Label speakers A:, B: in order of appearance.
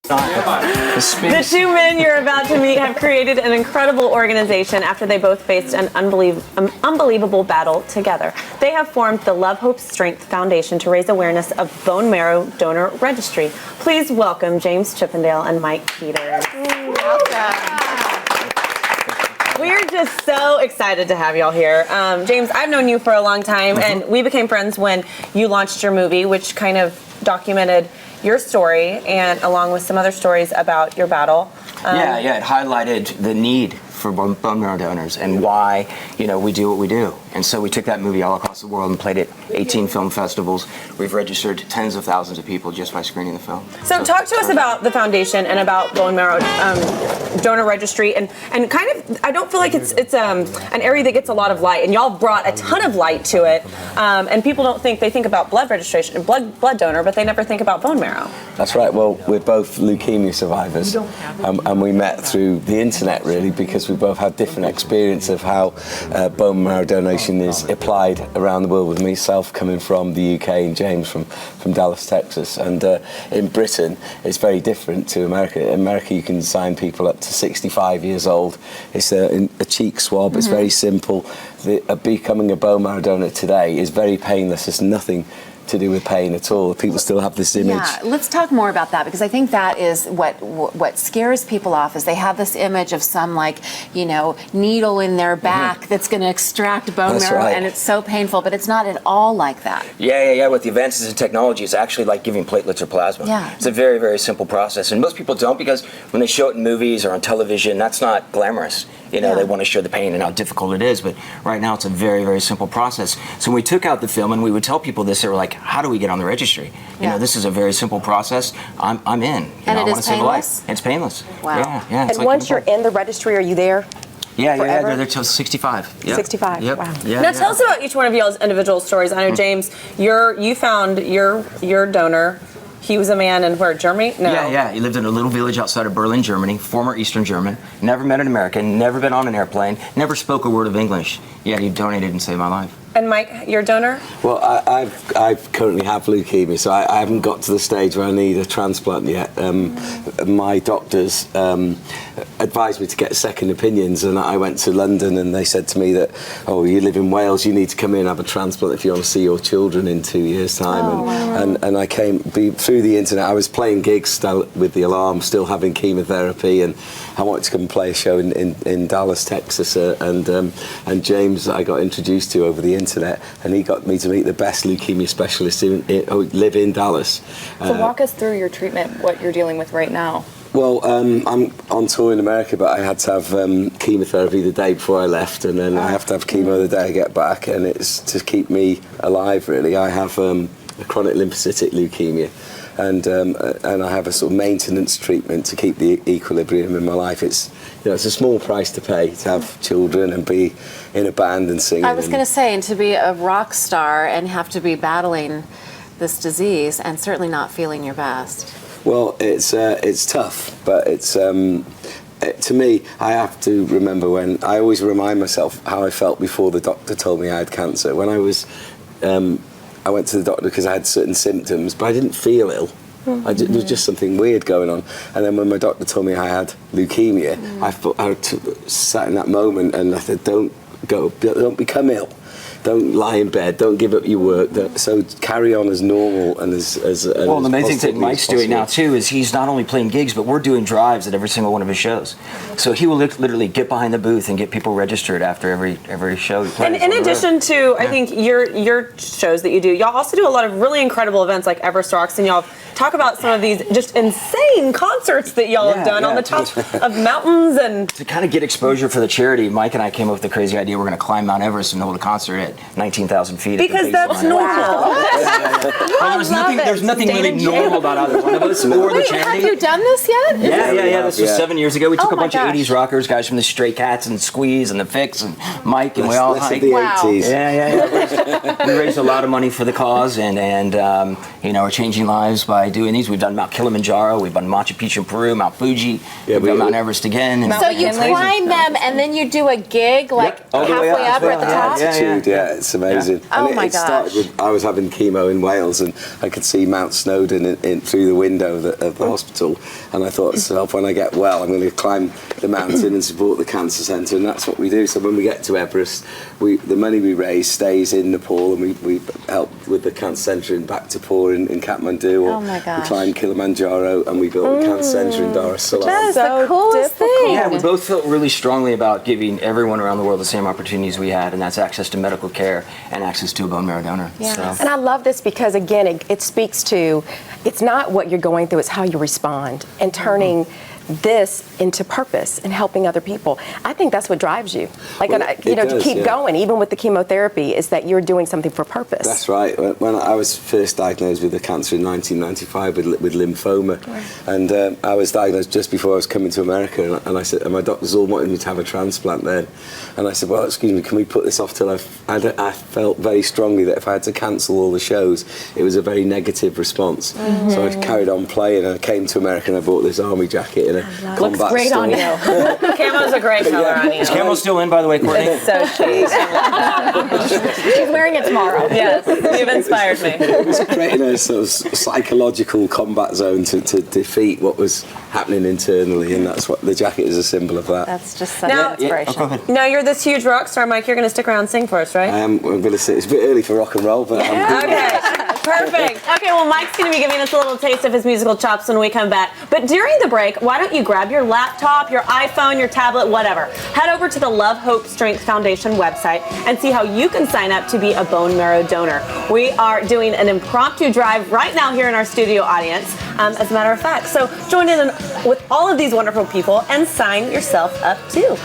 A: The two men you're about to meet have created an incredible organization after they both faced an unbelievable battle together. They have formed the Love, Hope, Strength Foundation to raise awareness of bone marrow donor registry. Please welcome James Chippendale and Mike Peters. Welcome. We're just so excited to have y'all here. James, I've known you for a long time, and we became friends when you launched your movie, which kind of documented your story, and along with some other stories about your battle.
B: It highlighted the need for bone marrow donors and why, we do what we do. And so we took that movie all across the world and played it 18 film festivals. We've registered tens of thousands of people just by screening the film.
A: So talk to us about the foundation and about bone marrow donor registry, and kind of, I don't feel like it's an area that gets a lot of light, and y'all brought a ton of light to it. And people don't think, they think about blood registration, blood donor, but they never think about bone marrow.
C: That's right. Well, we're both leukemia survivors, and we met through the internet really, because we both had different experience of how bone marrow donation is applied around the world, with myself coming from the UK and James from Dallas, Texas. And in Britain, it's very different to America. In America, you can sign people up to 65 years old. It's a cheek swab. It's very simple. Becoming a bone marrow donor today is very painless. It's nothing to do with pain at all. People still have this image.
D: Yeah, let's talk more about that, because I think that is what scares people off, is they have this image of some needle in their back that's going to extract bone marrow, and it's so painful, but it's not at all like that.
B: Yeah. With the advances in technology, it's actually like giving platelets or plasma.
D: Yeah.
B: It's a very, very simple process, and most people don't, because when they show it in movies or on television, that's not glamorous. They want to show the pain and how difficult it is, but right now it's a very, very simple process. So when we took out the film and we would tell people this, they were like, how do we get on the registry? This is a very simple process. I'm in.
D: And it is painless?
B: It's painless.
D: Wow.
B: Yeah.
E: And once you're in the registry, are you there?
B: Yeah, they're there till 65. Yep.
E: 65,
B: Yep.
E: wow.
B: Yeah,
A: Now tell us about each one of y'all's individual stories. I know, James, you found your donor. He was a man in where, Germany? No.
B: Yeah. He lived in a little village outside of Berlin, Germany, former Eastern German, never met an American, never been on an airplane, never spoke a word of English. Yet he donated and saved my life.
A: And Mike, your donor?
C: Well, I currently have leukemia, so I haven't got to the stage where I need a transplant yet. My doctors advised me to get second opinions, and I went to London, and they said to me that, you live in Wales, you need to come in and have a transplant if you want to see your children in 2 years' time. And I came through the internet. I was playing gigs still with the alarm, still having chemotherapy, and I wanted to come and play a show in Dallas, Texas, and James I got introduced to over the internet, and he got me to meet the best leukemia specialists who live in Dallas.
E: So walk us through your treatment, what you're dealing with right now.
C: Well, I'm on tour in America, but I had to have chemotherapy the day before I left, and then I have to have chemo the day I get back, and it's to keep me alive, really. I have a chronic lymphocytic leukemia, and I have a sort of maintenance treatment to keep the equilibrium in my life. It's a small price to pay to have children and be in a band and sing.
D: I was going to say, and to be a rock star and have to be battling this disease and certainly not feeling your best.
C: Well, it's tough, but it's to me, I have to remember when I always remind myself how I felt before the doctor told me I had cancer. When I was I went to the doctor because I had certain symptoms, but I didn't feel ill. There was just something weird going on. And then when my doctor told me I had leukemia, I sat in that moment and I said, don't become ill. Don't lie in bed. Don't give up your work. So carry on as normal and as
B: well, the amazing thing
C: positively
B: Mike's
C: as
B: doing now
C: possible.
B: too is he's not only playing gigs, but we're doing drives at every single one of his shows. So he will literally get behind the booth and get people registered after every show he plays.
A: And in addition to, I think, your shows that you do, y'all also do a lot of really incredible events like Everest Rocks, and y'all talk about some of these just insane concerts that y'all have done on the top of mountains. And
B: to kind of get exposure for the charity, Mike and I came up with the crazy idea we're going to climb Mount Everest and hold a concert at 19,000 feet.
A: Because that's normal.
B: There's nothing really normal about either one of us or the charity.
D: Have you done this yet?
B: Yeah. This was 7 years ago. We took a bunch
D: gosh.
B: of 80s rockers, guys from the Stray Cats and Squeeze and the Fix and Mike, and we all
C: Less of
B: hiked.
C: the
D: Wow.
C: 80s.
B: Yeah. We raised a lot of money for the cause, and we're changing lives by doing these. We've done Mount Kilimanjaro. We've on Machu Picchu in Peru, Mount Fuji,
C: Yeah,
B: we've got Mount Everest again. And
D: So you climb them and then you do a gig like
C: All the way
D: halfway up
C: as
D: or at the
C: well.
D: top?
C: Altitude, yeah, it's amazing.
D: Oh
C: And
D: my
C: it started
D: gosh.
C: with, I was having chemo in Wales and I could see Mount Snowdon in through the window of the hospital, and I thought to myself, when I get well, I'm going to climb the mountain and support the cancer centre, and that's what we do. So when we get to Everest, the money we raise stays in Nepal, and we help with the cancer centre in Bhaktapur in Kathmandu, or
D: Oh my gosh.
C: we climb Kilimanjaro and we build a cancer centre in Dar es Salaam.
D: That is
E: So
D: the coolest
E: difficult.
D: thing.
B: Yeah, we both felt really strongly about giving everyone around the world the same opportunities we had, and that's access to medical care and access to a bone marrow donor.
D: Yes.
B: So.
F: And I love this because, again, it speaks to, it's not what you're going through, it's how you respond, and turning this into purpose and helping other people. I think that's what drives you. Like,
C: Well,
F: you
C: it
F: know, to
C: does,
F: keep
C: yeah.
F: going, even with the chemotherapy, is that you're doing something for purpose.
C: That's right. When I was first diagnosed with the cancer in 1995 with lymphoma, and I was diagnosed just before I was coming to America, and I said, and my doctors all wanted me to have a transplant then, and I said, well, excuse me, can we put this off till I felt very strongly that if I had to cancel all the shows, it was a very negative response. So I carried on playing, and I came to America and I bought this army jacket in a combat
E: Great
C: store.
E: on you.
A: Camo's a great color on you.
B: Is Camel still in, by the way, Courtney?
A: So chic.
E: She's wearing it tomorrow.
A: Yes, you've inspired me.
C: Creating a sort of psychological combat zone to defeat what was happening internally, and that's what the jacket is a symbol of that.
D: That's just such
A: Now-
D: an inspiration.
B: go ahead.
A: Now you're this huge rock star, Mike. You're going to stick around and sing for us, right?
C: I'm going to say it's a bit early for rock and roll, but I'm
A: Okay, perfect. Okay, well, Mike's going to be giving us a little taste of his musical chops when we come back. But during the break, why don't you grab your laptop, your iPhone, your tablet, whatever. Head over to the Love, Hope, Strength Foundation website and see how you can sign up to be a bone marrow donor. We are doing an impromptu drive right now here in our studio audience, as a matter of fact. So join in with all of these wonderful people and sign yourself up too.